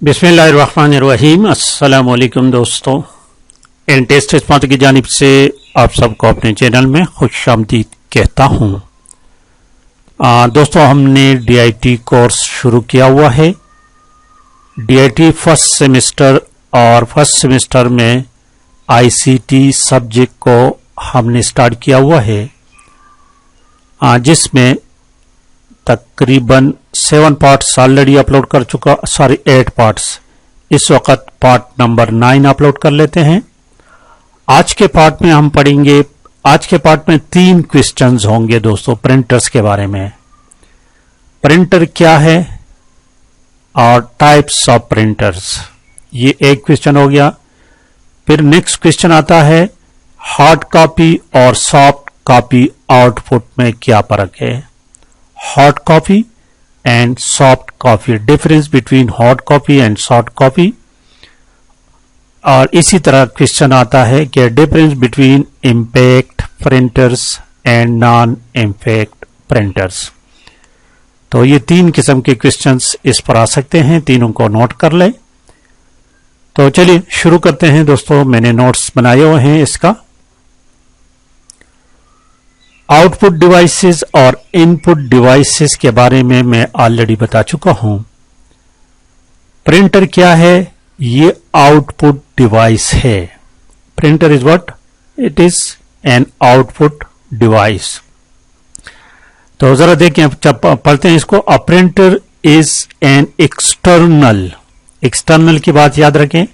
बिस्मिल्लाहिर्रहमानिर्रहीम। अस्सलाम वालेकुम दोस्तों, इन टेस्ट स्मार्ट की जानिब से आप सबको अपने चैनल में खुशामदीद कहता हूँ। दोस्तों, हमने DIT कोर्स शुरू किया हुआ है। DIT फर्स्ट सेमेस्टर और फर्स्ट सेमेस्टर में ICT सब्जेक्ट को हमने स्टार्ट किया हुआ है, जिसमें तकरीबन 7 पार्ट्स ऑलरेडी अपलोड कर चुका, 8 पार्ट्स। इस वक्त पार्ट नंबर 9 अपलोड कर लेते हैं। आज के पार्ट में हम पढ़ेंगे, आज के पार्ट में 3 क्वेश्चंस होंगे दोस्तों प्रिंटर्स के बारे में। प्रिंटर क्या है और टाइप्स ऑफ प्रिंटर्स, ये एक क्वेश्चन हो गया। फिर नेक्स्ट क्वेश्चन आता है हार्ड कॉपी और सॉफ्ट कॉपी आउटपुट में क्या फर्क है। Hard copy and soft copy, difference between hard copy and soft copy. और इसी तरह क्वेश्चन आता है कि difference between impact printers and non impact printers. तो ये 3 किस्म के क्वेश्चंस इस पर आ सकते हैं, तीनों को नोट कर लें। तो चलिए शुरू करते हैं दोस्तों, मैंने नोट्स बनाए हुए हैं इसका। आउटपुट डिवाइसेस और इनपुट डिवाइसेस के बारे में मैं ऑलरेडी बता चुका हूं। प्रिंटर क्या है, ये आउटपुट डिवाइस है। Printer is what, it is an output device. तो जरा देखें, पढ़ते हैं इसको। अ printer is an external, external की बात याद रखें,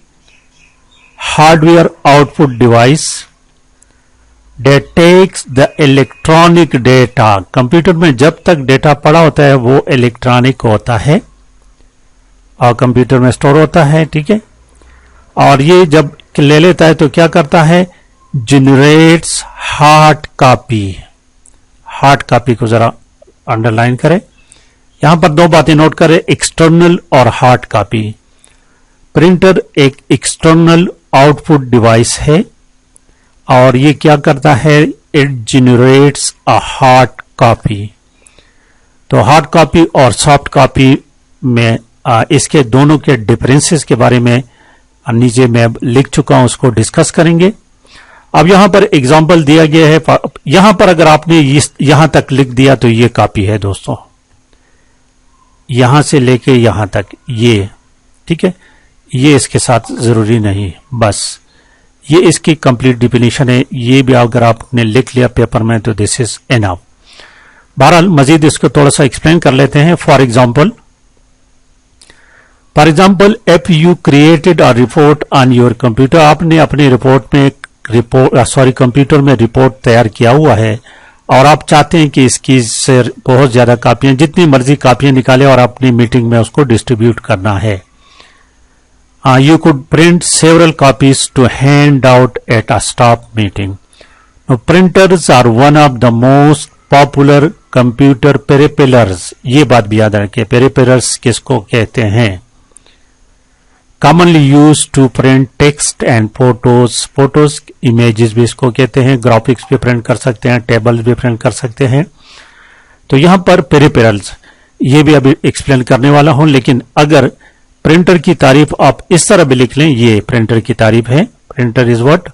hardware output device that takes the electronic data। Computer में जब तक डेटा पड़ा होता है वो इलेक्ट्रॉनिक होता है और कंप्यूटर में स्टोर होता है, ठीक है। और ये जब ले लेता है तो क्या करता है, generates hard copy. Hard copy को जरा अंडरलाइन करें, यहां पर 2 बातें नोट करें, एक्सटर्नल और हार्ड कॉपी। प्रिंटर एक एक्सटर्नल आउटपुट डिवाइस है और ये क्या करता है, it generates a hard copy. तो हार्ड कॉपी और सॉफ्ट कॉपी में इसके दोनों के डिफरेंसेस के बारे में नीचे मैं लिख चुका हूं, उसको डिस्कस करेंगे। अब यहां पर एग्जांपल दिया गया है, यहां पर अगर आपने यहां तक लिख दिया तो ये कॉपी है दोस्तों, यहां से लेके यहां तक ये, ठीक है। ये इसके साथ जरूरी नहीं, बस ये इसकी कंप्लीट डिफिनेशन है। ये भी अगर आपने लिख लिया पेपर में तो दिस इज एनफ। बहरहाल मजीद इसको थोड़ा सा एक्सप्लेन कर लेते हैं। For example, if you created a report on your computer, आपने अपने कंप्यूटर में रिपोर्ट तैयार किया हुआ है और आप चाहते हैं कि इसकी से बहुत ज्यादा कापियां, जितनी मर्जी कापियां निकाले और अपनी मीटिंग में उसको डिस्ट्रीब्यूट करना है। You could print several copies to hand out at a staff meeting. Now, printers are one of the most popular computer peripherals. ये बात भी याद रखें, peripherals किसको कहते हैं। Commonly used to print text and photos. Photos, images भी इसको कहते हैं, graphics भी print कर सकते हैं, tables भी print कर सकते हैं। तो यहां पर peripherals, ये भी अभी एक्सप्लेन करने वाला हूं। लेकिन अगर प्रिंटर की तारीफ आप इस तरह भी लिख लें, ये प्रिंटर की तारीफ है। Printer is what,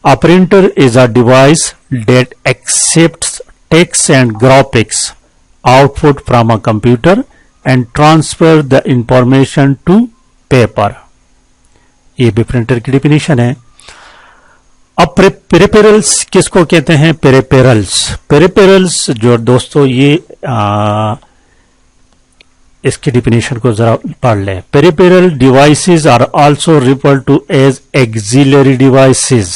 a printer is a device that accepts text and graphics output from a computer and transfer the information to paper. ये भी प्रिंटर की डिफिनेशन है। अब पेरिफेरल्स किसको कहते हैं, पेरिफेरल्स जो दोस्तों, ये इसकी डिफिनेशन को जरा पढ़ लें। Peripheral devices are also referred to as auxiliary devices.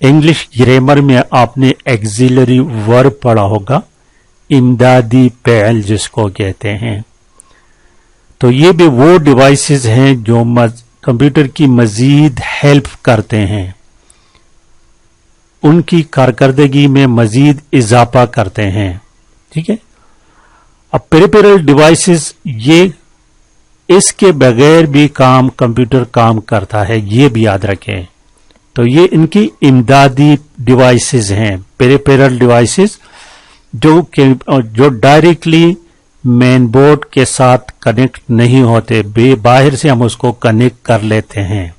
English grammar में आपने एक्सिलरी वर्ब पढ़ा होगा, इमदादी पहल जिसको कहते हैं। तो ये भी वो डिवाइसेस हैं जो कंप्यूटर की मजीद हेल्प करते हैं, उनकी कारकर्दगी में मजीद इजाफा करते हैं, ठीक है। अब पेरिफेरल डिवाइसेस, ये इसके बगैर भी कंप्यूटर काम करता है, ये भी याद रखें। तो ये इनकी इमदादी डिवाइसेस हैं, पेरिफेरल डिवाइसेस, जो डायरेक्टली मेन बोर्ड के साथ कनेक्ट नहीं होते, बाहर से हम उसको कनेक्ट कर लेते हैं,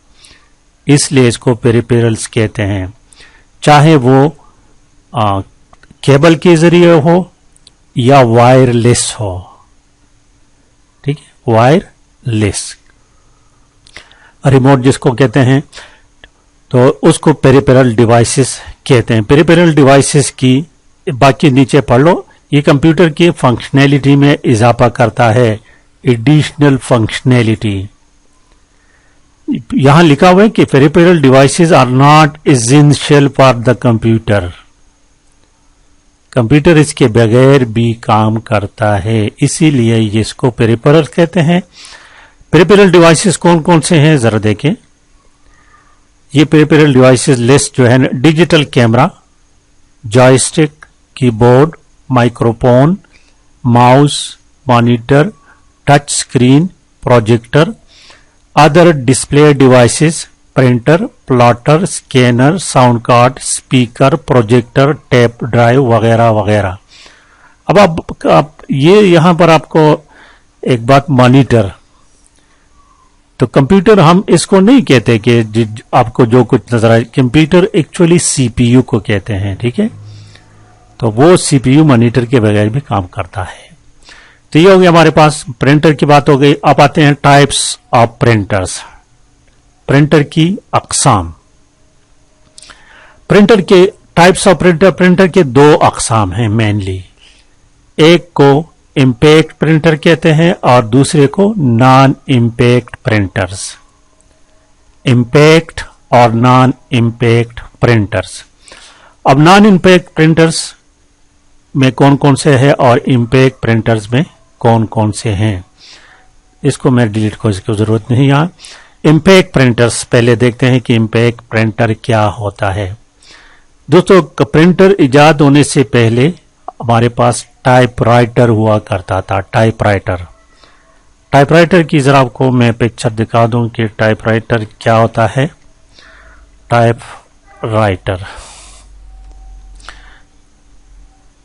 इसलिए इसको पेरिफेरल्स कहते हैं। चाहे वो केबल के जरिए हो या वायरलेस हो, ठीक है, वायरलेस रिमोट जिसको कहते हैं, तो उसको पेरिफेरल डिवाइसेस कहते हैं। पेरिफेरल डिवाइसेस की बाकी नीचे पढ़ लो, ये कंप्यूटर की फंक्शनैलिटी में इजाफा करता है, एडिशनल फंक्शनैलिटी। यहां लिखा हुआ है कि peripheral devices are not essential for the computer. Computer इसके बगैर भी काम करता है, इसीलिए इसको पेरिफेरल कहते हैं। पेरिफेरल डिवाइसेस कौन कौन से हैं जरा देखें। ये पेरिफेरल डिवाइसेस लिस्ट जो है ना, digital camera, joystick, keyboard, microphone, mouse, monitor, touch screen, projector, other display devices, printer, plotter, scanner, sound card, speaker, projector, tape drive वगैरह वगैरह। अब आप ये यहां पर आपको एक बात, मॉनिटर, तो कंप्यूटर हम इसको नहीं कहते कि आपको जो कुछ नजर आए, कंप्यूटर एक्चुअली सीपीयू को कहते हैं, ठीक है। तो वो सीपीयू मॉनिटर के बगैर भी काम करता है। तो ये हो गया हमारे पास, प्रिंटर की बात हो गई। अब आते हैं टाइप्स ऑफ प्रिंटर्स, प्रिंटर की अकसाम। प्रिंटर के टाइप्स ऑफ प्रिंटर के दो अकसाम हैं मेनली, एक को इम्पैक्ट प्रिंटर कहते हैं और दूसरे को नॉन इम्पैक्ट प्रिंटर्स। इम्पैक्ट और नॉन इम्पैक्ट प्रिंटर्स। अब नॉन इम्पैक्ट प्रिंटर्स में कौन कौन से हैं और इम्पैक्ट प्रिंटर्स में कौन कौन से हैं, इसको मैं डिलीट को, इसकी जरूरत नहीं। यहां इम्पैक्ट प्रिंटर्स पहले देखते हैं कि इम्पैक्ट प्रिंटर क्या होता है। दोस्तों, प्रिंटर इजाद होने से पहले हमारे पास टाइपराइटर हुआ करता था। टाइपराइटर की जरा आपको मैं पिक्चर दिखा दूं कि टाइपराइटर क्या होता है। टाइपराइटर,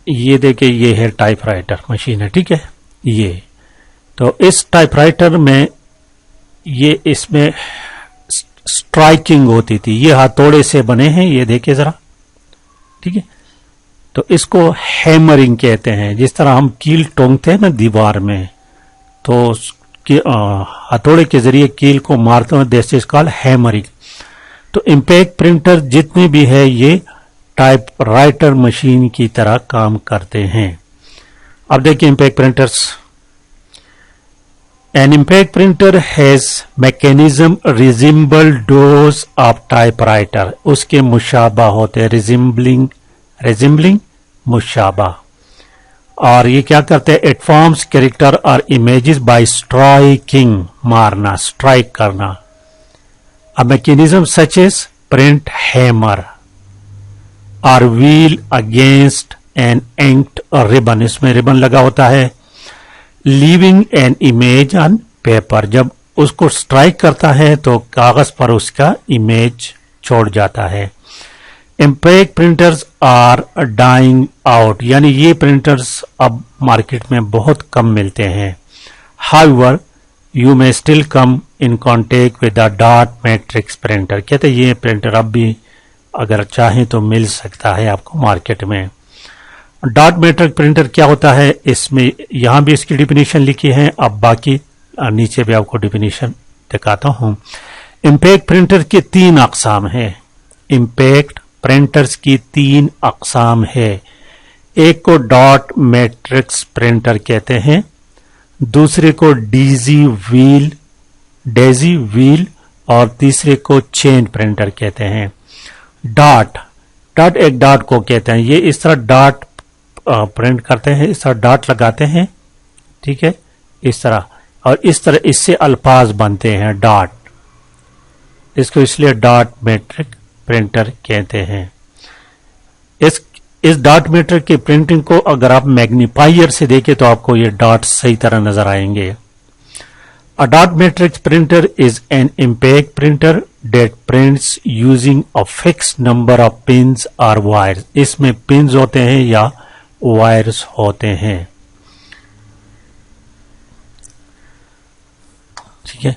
ये देखिए, ये है टाइपराइटर मशीन है, ठीक है। ये तो इस टाइपराइटर में ये इसमें स्ट्राइकिंग होती थी, ये हथौड़े से बने हैं, ये देखिए जरा, ठीक है। तो इसको हैमरिंग कहते हैं। जिस तरह हम कील टोंकते हैं ना दीवार में, तो हथौड़े के जरिए कील को मारते हैं, दिस इज कॉल्ड हैमरिंग। तो इम्पैक्ट प्रिंटर जितने भी है ये टाइपराइटर मशीन की तरह काम करते हैं। अब देखिए impact printers. An impact printer has mechanism resemble those of typewriter, उसके मुशाबा होते हैं, रिजिम्बलिंग मुशाबा। और ये क्या करते हैं, इट फॉर्म्स कैरेक्टर और इमेजेस बाय स्ट्राइकिंग, मारना, स्ट्राइक करना। A mechanism such as print hammer or wheel against an inked ribbon, इसमें रिबन लगा होता है, leaving an image on paper, जब उसको स्ट्राइक करता है तो कागज पर उसका इमेज छोड़ जाता है। Impact printers are dying out, यानी ये प्रिंटर्स अब मार्केट में बहुत कम मिलते हैं। However you may still come in contact with the dot matrix printer, कहते हैं ये प्रिंटर अब भी अगर चाहें तो मिल सकता है आपको मार्केट में। डॉट मैट्रिक्स प्रिंटर क्या होता है, इसमें यहां भी इसकी डिफिनीशन लिखी है, अब बाकी नीचे भी आपको डिफिनीशन दिखाता हूं। इम्पैक्ट प्रिंटर के 3 अकसाम है। इम्पैक्ट प्रिंटर्स की 3 अकसाम है। एक को डॉट मैट्रिक्स प्रिंटर कहते हैं, दूसरे को डेजी व्हील और तीसरे को चेन प्रिंटर कहते हैं। डॉट एक डॉट को कहते हैं, ये इस तरह डॉट प्रिंट करते हैं, इस तरह डॉट लगाते हैं, ठीक है, इस तरह, और इस तरह इससे अल्फाज बनते हैं डॉट, इसको इसलिए डॉट मैट्रिक प्रिंटर कहते हैं। इस डॉट मैट्रिक की प्रिंटिंग को अगर आप मैग्नीफायर से देखें तो आपको ये डॉट सही तरह नजर आएंगे। A dot matrix printer is an impact printer that prints using a fix number of pins और वायर्स, इसमें पिन्स होते हैं या वायर्स होते हैं। ठीक है।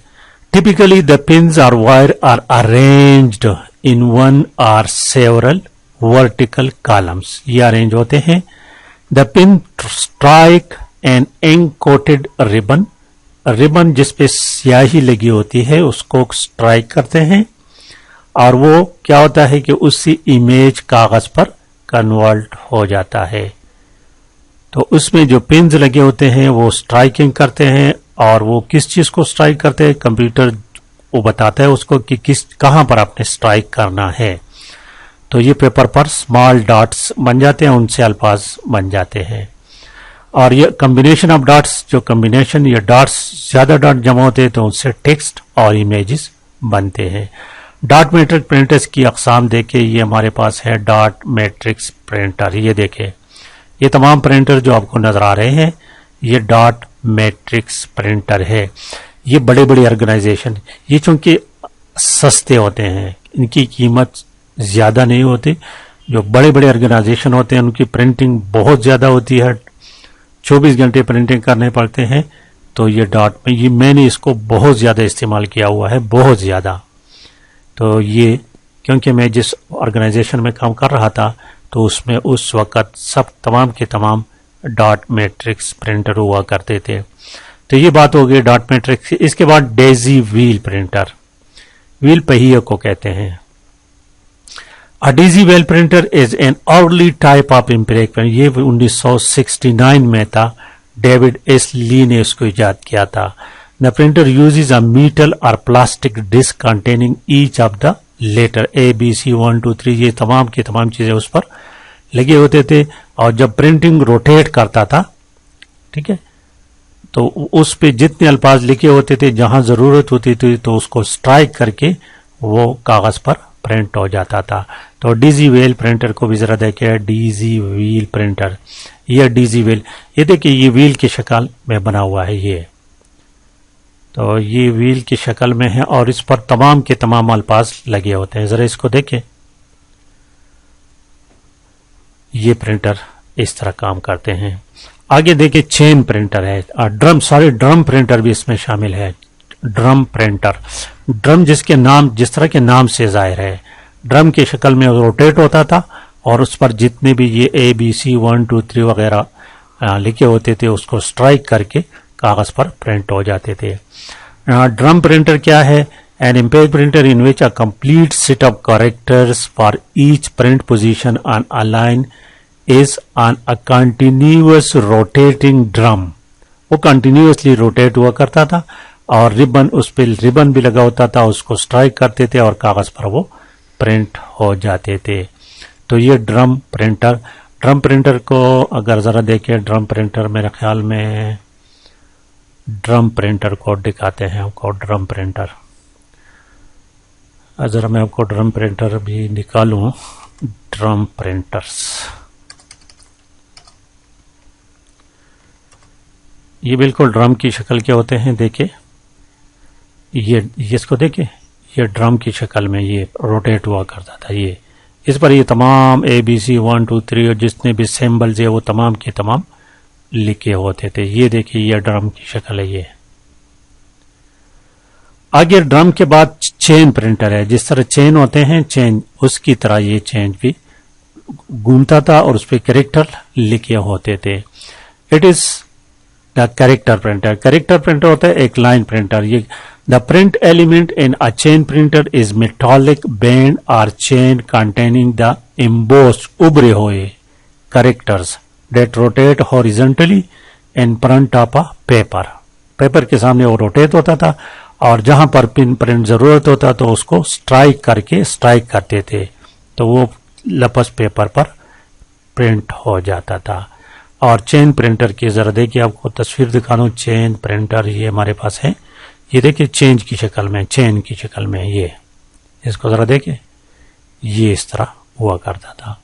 टिपिकली द पिन्स और wire are arranged in one or several vertical columns, ये अरेंज होते हैं। The pin strike an ink coated ribbon, ribbon जिसपे स्याही लगी होती है उसको स्ट्राइक करते हैं और वो क्या होता है कि उसी इमेज कागज पर कन्वर्ट हो जाता है। तो उसमें जो पिन्स लगे होते हैं वो स्ट्राइकिंग करते हैं, और वो किस चीज को स्ट्राइक करते हैं, कंप्यूटर वो बताता है उसको कि किस कहां पर आपने स्ट्राइक करना है। तो ये पेपर पर स्मॉल डॉट्स बन जाते हैं, उनसे अल्फाज बन जाते हैं। और ये कॉम्बिनेशन ऑफ डॉट्स, जो कॉम्बिनेशन ये डॉट्स ज्यादा डॉट जमा होते हैं तो उनसे टेक्स्ट और इमेजेस बनते हैं। डॉट मैट्रिक्स प्रिंटर्स की अकसाम देखे, ये हमारे पास है डॉट मैट्रिक्स प्रिंटर। ये देखे, ये तमाम प्रिंटर जो आपको नजर आ रहे हैं ये डॉट मैट्रिक्स प्रिंटर है। ये बड़े बड़े ऑर्गेनाइजेशन, ये चूंकि सस्ते होते हैं, इनकी कीमत ज्यादा नहीं होती। जो बड़े बड़े ऑर्गेनाइजेशन होते हैं उनकी प्रिंटिंग बहुत ज्यादा होती है, 24 घंटे प्रिंटिंग करने पड़ते हैं। तो ये डॉट में ये मैंने इसको बहुत ज्यादा इस्तेमाल किया हुआ है, बहुत ज्यादा। तो ये क्योंकि मैं जिस ऑर्गेनाइजेशन में काम कर रहा था तो उसमें उस वक्त सब तमाम के तमाम डॉट मैट्रिक्स प्रिंटर हुआ करते थे। तो ये बात हो गई डॉट मैट्रिक्स। इसके बाद डेजी व्हील प्रिंटर, व्हील पहिए को कहते हैं। A daisy wheel printer is an early type of impact printer, ये 1969 में था, डेविड एस ली ने इसको इजाद किया था। The printer uses a metal or plastic disc containing each of the letter ABC 1 2 3, ये तमाम की तमाम चीजें उस पर लगे होते थे। और जब प्रिंटिंग रोटेट करता था, ठीक है, तो उस पे जितने अल्फाज लिखे होते थे जहां जरूरत होती थी तो उसको स्ट्राइक करके वो कागज पर प्रिंट हो जाता था। तो डीजी व्हील प्रिंटर को भी जरा देखिए, डीजी व्हील प्रिंटर, ये डीजी व्हील, ये देखिए ये व्हील की शक्ल में बना हुआ है ये। तो ये व्हील की शक्ल में है और इस पर तमाम के तमाम अल्फाज लगे होते हैं। जरा इसको देखें, ये प्रिंटर इस तरह काम करते हैं। आगे देखिए चेन प्रिंटर है, ड्रम प्रिंटर भी इसमें शामिल है। ड्रम प्रिंटर, ड्रम जिसके नाम जिस तरह के नाम से जाहिर है, ड्रम की शक्ल में रोटेट होता था और उस पर जितने भी ये ABC 1 2 3 वगैरह लिखे होते थे उसको स्ट्राइक करके कागज पर प्रिंट हो जाते थे। ड्रम प्रिंटर क्या है? An impact printer in which a complete set of characters for each print position on a line is on a continuous rotating drum. वो कंटिन्यूअसली रोटेट हुआ करता था और रिबन, उस पर रिबन भी लगा होता था, उसको स्ट्राइक करते थे और कागज पर वो प्रिंट हो जाते थे। तो ये ड्रम प्रिंटर को अगर जरा देखें, ड्रम प्रिंटर मेरे ख्याल में ड्रम प्रिंटर को दिखाते हैं आपको। ड्रम प्रिंटर, जरा मैं आपको ड्रम प्रिंटर भी निकालूं। ड्रम प्रिंटर्स, ये बिल्कुल ड्रम की शक्ल के होते हैं। देखिए ये इसको देखिए, ये ड्रम की शक्ल में ये रोटेट हुआ करता था। ये इस पर ये तमाम ABC 1 2 3 और जितने भी सिंबल्स है वो तमाम के तमाम लिखे होते थे। ये देखिए ये ड्रम की शक्ल है। ये आगे ड्रम के बाद चेन प्रिंटर है। जिस तरह चेन होते हैं चेन, उसकी तरह ये चेन भी घूमता था और उस पर कैरेक्टर लिखे होते थे। It is the character printer. Character printer होता है एक लाइन प्रिंटर। ये the print element in a chain printer is metallic band और चेन कंटेनिंग द एम्बोस्ड उभरे हुए characters that rotate horizontally in front of a paper। Paper के सामने वो रोटेट होता था और जहां पर प्रिंट जरूरत होता तो उसको स्ट्राइक करते थे तो वो लपस पेपर पर प्रिंट हो जाता था। और चेन प्रिंटर की जरा देखिए, आपको तस्वीर दिखा दूं। चेन प्रिंटर ये हमारे पास है, ये देखिए चेन की शक्ल में ये, इसको जरा देखिए, ये इस तरह हुआ करता था।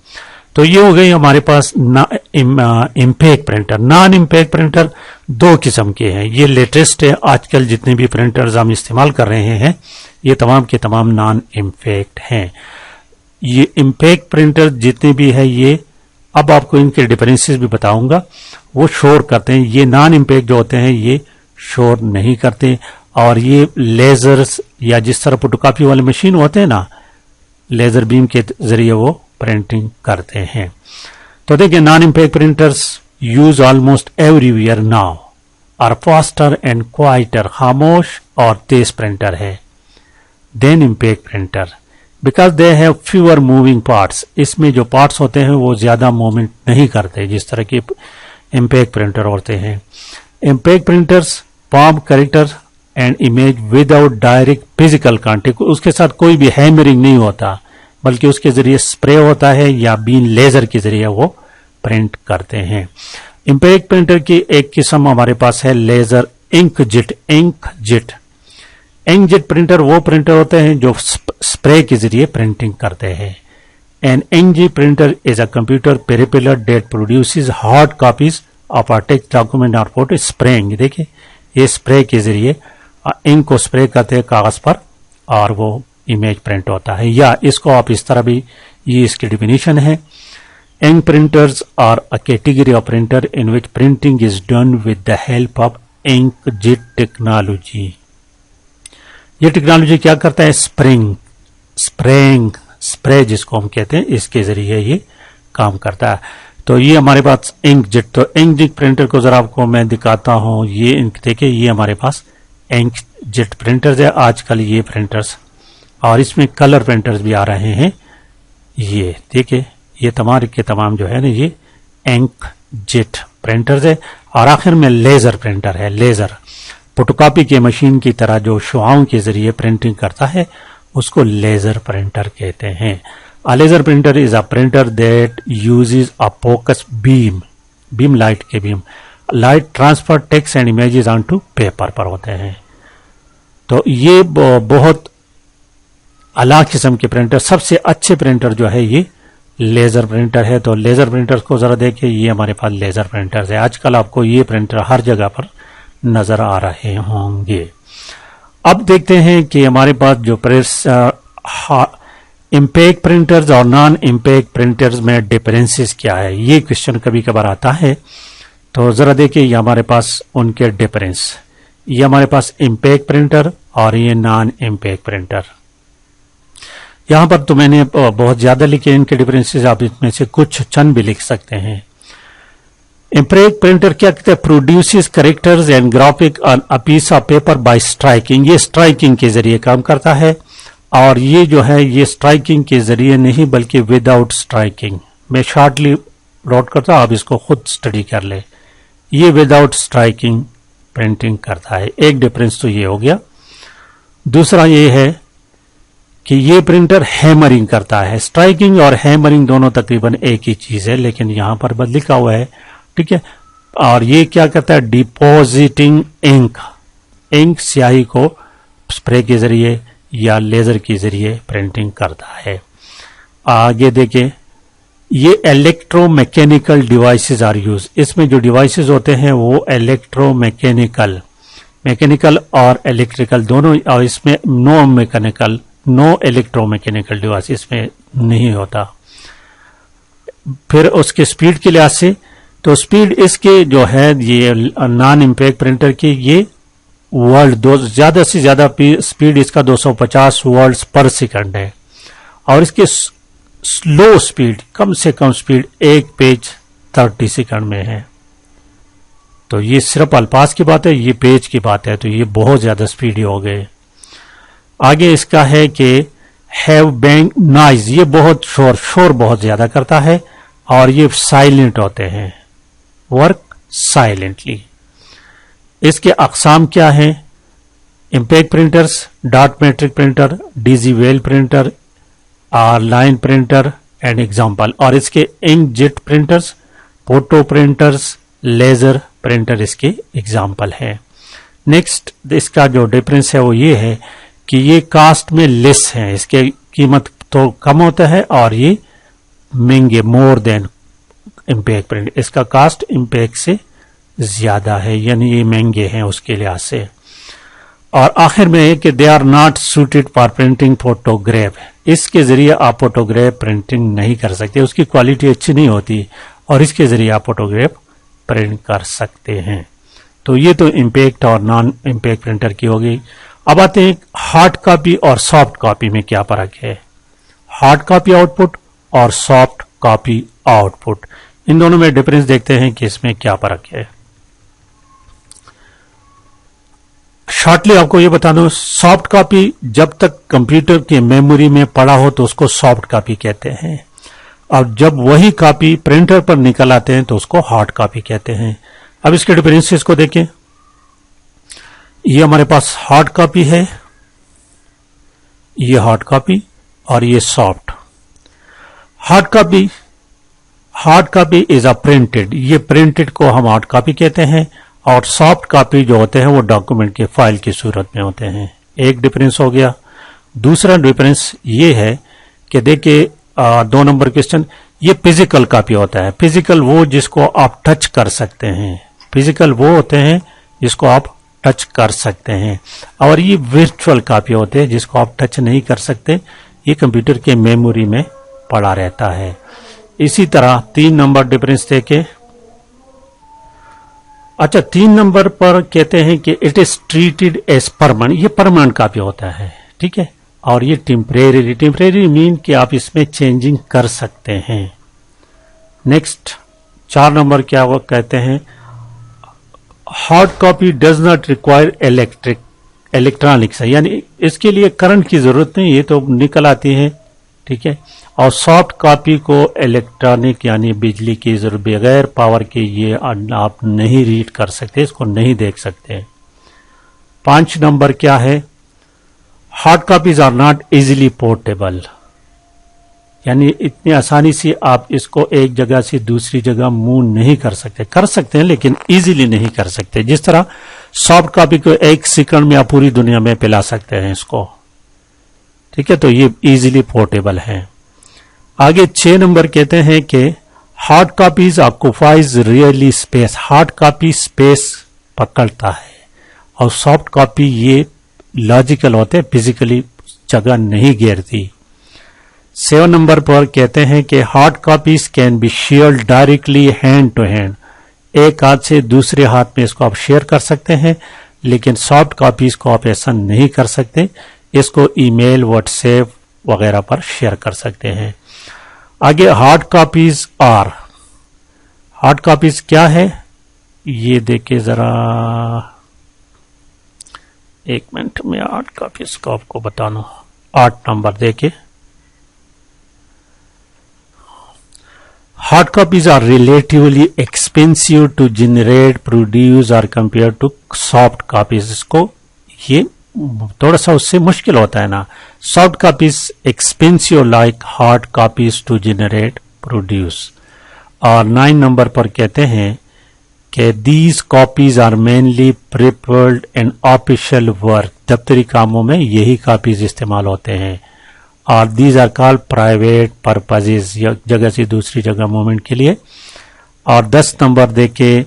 तो ये हो गई हमारे पास impact printer. Non impact printer दो किस्म के हैं, ये लेटेस्ट है। आजकल जितने भी प्रिंटर्स हम इस्तेमाल कर रहे हैं ये तमाम के तमाम नॉन इम्पैक्ट हैं। ये इम्पैक्ट प्रिंटर जितने भी है ये, अब आपको इनके डिफरेंसेस भी बताऊंगा, वो शोर करते हैं। ये नॉन इम्पैक्ट जो होते हैं ये शोर नहीं करते और ये लेजर्स या जिस तरह फोटोकॉपी वाले मशीन होते हैं ना, लेजर बीम के जरिए वो प्रिंटिंग करते हैं। तो देखिए, non impact printers use almost everywhere now are faster and quieter, खामोश और तेज प्रिंटर है than impact printer because they have fewer moving parts. इसमें जो पार्ट्स होते हैं वो ज्यादा मूवमेंट नहीं करते जिस तरह के इम्पैक्ट प्रिंटर होते हैं। Impact printers form character and image without direct physical contact, उसके साथ कोई भी हैमरिंग नहीं होता, बल्कि उसके जरिए स्प्रे होता है या बीन लेजर के जरिए वो प्रिंट करते हैं। इम्पैक्ट प्रिंटर की एक किस्म हमारे पास है लेजर इंकजेट। इंकजेट प्रिंटर वो प्रिंटर होते हैं जो स्प्रे के जरिए प्रिंटिंग करते हैं। An inkjet printer is a computer peripheral that produces hard copies of a text document or photo spraying. देखिए, ये स्प्रे के जरिए इंक को स्प्रे करते हैं कागज पर और वो इमेज प्रिंट होता है। या इसको आप इस तरह भी, ये इसकी डिफिनीशन है, ink printers are a category of printer in which printing is done with the help of inkjet technology. ये टेक्नोलॉजी क्या करता है? स्प्रे जिसको हम कहते हैं, इसके जरिए ये काम करता है। तो ये हमारे पास इंकजेट, तो इंकजेट प्रिंटर को जरा आपको मैं दिखाता हूं। ये देखिए, ये हमारे पास इंकजेट प्रिंटर्स है आजकल, ये प्रिंटर्स, और इसमें कलर प्रिंटर्स भी आ रहे हैं। ये देखिए, ये तमाम के तमाम जो है ना, ये इंकजेट प्रिंटर्स है। और आखिर में लेजर प्रिंटर है। लेजर फोटोकॉपी के मशीन की तरह जो शुआओं के जरिए प्रिंटिंग करता है, उसको लेजर प्रिंटर कहते हैं। A laser printer is a printer that uses a focus beam light के beam light transfer text and images onto paper पर होते हैं। तो ये बहुत अलग किस्म के प्रिंटर, सबसे अच्छे प्रिंटर जो है ये लेजर प्रिंटर है। तो लेजर प्रिंटर को जरा देखिए, ये हमारे पास लेजर प्रिंटर है। आजकल आपको ये प्रिंटर हर जगह पर नजर आ रहे होंगे। अब देखते हैं कि हमारे पास जो प्रेस इम्पैक्ट प्रिंटर्स और नॉन इम्पैक्ट प्रिंटर्स में डिफरेंसेस क्या है, ये क्वेश्चन कभी कभार आता है। तो जरा देखिए, ये हमारे पास उनके डिफरेंस, ये हमारे पास इम्पैक्ट प्रिंटर और ये नॉन इम्पैक्ट प्रिंटर। यहां पर तो मैंने बहुत ज्यादा लिखे इनके डिफरेंसेस, आप इसमें से कुछ चंद भी लिख सकते हैं। इम्पैक्ट प्रिंटर क्या कहते हैं? Produces characters and graphic on a piece of paper by striking. ये स्ट्राइकिंग के जरिए काम करता है। और ये जो है, ये स्ट्राइकिंग के जरिए नहीं बल्कि विदाउट स्ट्राइकिंग। मैं शॉर्टली नोट करता हूं, आप इसको खुद स्टडी कर ले। ये विदाउट स्ट्राइकिंग प्रिंटिंग करता है। एक डिफरेंस तो ये हो गया। दूसरा ये है कि ये प्रिंटर हैमरिंग करता है। स्ट्राइकिंग और हैमरिंग दोनों तकरीबन एक ही चीज है, लेकिन यहां पर बस लिखा हुआ है, ठीक है। और ये क्या करता है? डिपॉजिटिंग इंक स्याही को स्प्रे के जरिए या लेजर के जरिए प्रिंटिंग करता है। आगे देखें, ये इलेक्ट्रोमैकेनिकल डिवाइसेस आर यूज। इसमें जो डिवाइसेस होते हैं वो इलेक्ट्रोमैकेनिकल, मैकेनिकल और इलेक्ट्रिकल दोनों, और इसमें नो इलेक्ट्रोमैकेनिकल डिवाइस इसमें नहीं होता। फिर उसके स्पीड के लिहाज से, तो स्पीड इसके जो है, ये नॉन इम्पैक्ट प्रिंटर की, ये वर्ड ज्यादा से ज्यादा स्पीड इसका 250 वर्ड्स पर सेकंड है। और इसके स्लो स्पीड, कम से कम स्पीड एक पेज 30 सेकंड में है। तो ये सिर्फ अल्फाज की बात है, ये पेज की बात है, तो ये बहुत ज्यादा स्पीडी हो गए। आगे इसका है कि हैव बैंग नॉइज, ये बहुत शोर बहुत ज्यादा करता है। और ये साइलेंट होते हैं, वर्क साइलेंटली। इसके अकसाम क्या है? Impact printers, dot matrix printer, daisy wheel printer, line printer and example. और इसके inkjet printers, photo printers, laser printer इसके एग्जाम्पल है। नेक्स्ट इसका जो डिफरेंस है वो ये है कि ये कास्ट में लेस है, इसके कीमत तो कम होता है और ये महंगे, मोर देन इम्पैक्ट प्रिंट। इसका कास्ट इम्पैक्ट से ज्यादा है, यानी ये महंगे हैं उसके लिहाज से। और आखिर में है कि they are not suited for printing photograph. इसके जरिए आप फोटोग्राफ प्रिंटिंग नहीं कर सकते, उसकी क्वालिटी अच्छी नहीं होती, और इसके जरिए आप फोटोग्राफ प्रिंट कर सकते हैं। तो ये तो इम्पैक्ट और नॉन इम्पैक्ट प्रिंटर की होगी। अब आते हैं हार्ड कॉपी और सॉफ्ट कॉपी में क्या फर्क है। हार्ड कॉपी आउटपुट और सॉफ्ट कॉपी आउटपुट, इन दोनों में डिफरेंस देखते हैं कि इसमें क्या फर्क है। शॉर्टली आपको ये बता दूं, सॉफ्ट कॉपी जब तक कंप्यूटर की मेमोरी में पड़ा हो तो उसको सॉफ्ट कॉपी कहते हैं, और जब वही कॉपी प्रिंटर पर निकल आते हैं तो उसको हार्ड कॉपी कहते हैं। अब इसके डिफरेंसेस को देखें। ये हमारे पास हार्ड कॉपी है, ये हार्ड कॉपी और ये soft. Hard copy is a printed, ये प्रिंटेड को हम हार्ड कॉपी कहते हैं, और सॉफ्ट कॉपी जो होते हैं वो डॉक्यूमेंट के फाइल की सूरत में होते हैं। एक डिफरेंस हो गया। दूसरा डिफरेंस ये है कि देखिए 2 नंबर क्वेश्चन, ये फिजिकल कॉपी होता है। फिजिकल वो जिसको आप टच कर सकते हैं, फिजिकल वो होते हैं जिसको आप टच कर सकते हैं, और ये वर्चुअल कॉपी होते हैं जिसको आप टच नहीं कर सकते, ये कंप्यूटर के मेमोरी में पड़ा रहता है। इसी तरह 3 नंबर डिफरेंस देके, अच्छा 3 नंबर पर कहते हैं कि it is treated as permanent, ये परमानेंट कॉपी होता है, ठीक है। और ये टेम्परेरी मीन कि आप इसमें चेंजिंग कर सकते हैं। नेक्स्ट 4 नंबर क्या वो कहते हैं, hard copy does not require electronics, यानी इसके लिए करंट की जरूरत नहीं, ये तो निकल आती है, ठीक है। और सॉफ्ट कॉपी को इलेक्ट्रॉनिक यानी बिजली की जरूरत, बगैर पावर के ये आप नहीं रीड कर सकते, इसको नहीं देख सकते। 5 नंबर क्या है, hard copies are not easily portable, यानी इतनी आसानी से आप इसको एक जगह से दूसरी जगह मूव नहीं कर सकते हैं लेकिन इजीली नहीं कर सकते। जिस तरह सॉफ्ट कॉपी को 1 सेकंड में आप पूरी दुनिया में फैला सकते हैं इसको, ठीक है, तो ये इजीली पोर्टेबल है। आगे 6 नंबर कहते हैं कि hard copies occupies really space, hard copy space पकड़ता है, और सॉफ्ट कॉपी ये लॉजिकल होते हैं, फिजिकली जगह नहीं घेरती। 7 नंबर पर कहते हैं कि hard copies can be shared directly hand to hand, एक हाथ से दूसरे हाथ में इसको आप शेयर कर सकते हैं, लेकिन सॉफ्ट कॉपीज को आप ऐसा नहीं कर सकते, इसको ईमेल व्हाट्सएप वगैरह पर शेयर कर सकते हैं। आगे हार्ड कॉपीज क्या है ये देखिए जरा, 1 मिनट में हार्ड कॉपीज को आपको बताना। 8 नंबर देखिए, hard copies are relatively expensive to generate, produce और कंपेयर टू सॉफ्ट कॉपीज, इसको ये थोड़ा सा उससे मुश्किल होता है ना। Soft copies expensive like hard copies to generate, produce. और 9 नंबर पर कहते हैं कि these copies are mainly preferred in official work, दफ्तरी कामों में यही कॉपीज इस्तेमाल होते हैं, और these are called private purposes, जगह से दूसरी जगह मूवमेंट के लिए। और 10 नंबर देखे,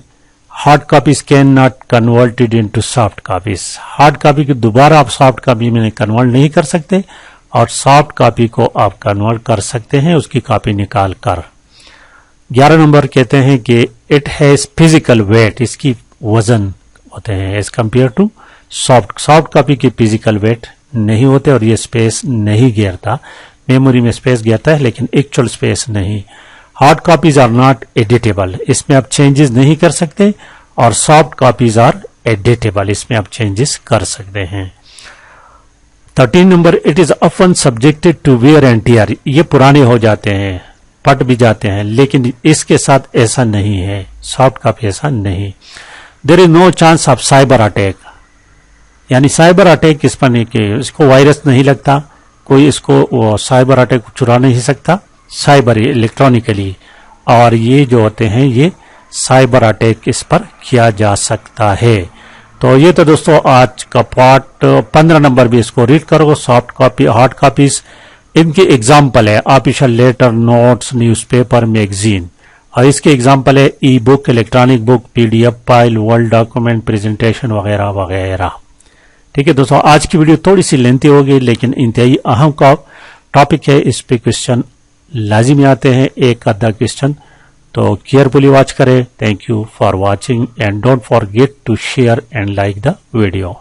hard copies can not converted into soft copies, hard copy को दोबारा आप सॉफ्ट कॉपी में कन्वर्ट नहीं कर सकते, और सॉफ्ट कॉपी को आप कन्वर्ट कर सकते हैं उसकी कॉपी निकाल कर। 11 नंबर कहते हैं कि इट हैज फिजिकल वेट, इसकी वजन होते हैं as compare to soft copy की फिजिकल वेट नहीं होते, और ये स्पेस नहीं घेरता, मेमोरी में स्पेस घेरता है लेकिन एक्चुअल स्पेस नहीं। Hard copies are not editable, इसमें आप चेंजेस नहीं कर सकते, और सॉफ्ट कॉपीज आर एडिटेबल, इसमें आप चेंजेस कर सकते हैं। 13 number, it is often subjected to wear and tear, ये पुराने हो जाते हैं, फट भी जाते हैं, लेकिन इसके साथ ऐसा नहीं है, सॉफ्ट कॉपी ऐसा नहीं। There is no chance of cyber attack, यानी साइबर अटैक इस पर नहीं कि इसको वायरस नहीं लगता, कोई इसको साइबर अटैक चुरा नहीं सकता साइबर इलेक्ट्रॉनिकली, और ये जो होते हैं ये साइबर अटैक इस पर किया जा सकता है। तो ये तो दोस्तों आज का पार्ट 15 नंबर भी इसको रीड करो। सॉफ्ट कॉपी, हार्ड कॉपीज, इनके एग्जाम्पल है official letter, notes, newspaper, magazine, और इसके एग्जाम्पल है e book, electronic book, PDF file, word document, presentation वगैरह वगैरह। ठीक है दोस्तों, आज की वीडियो थोड़ी सी लेंथी होगी लेकिन इंतहाई अहम का टॉपिक है, इस पे क्वेश्चन लाजिमी आते हैं, एक आधा क्वेश्चन तो केयरफुली वॉच करें. Thank you for watching and don't forget to share and like the video.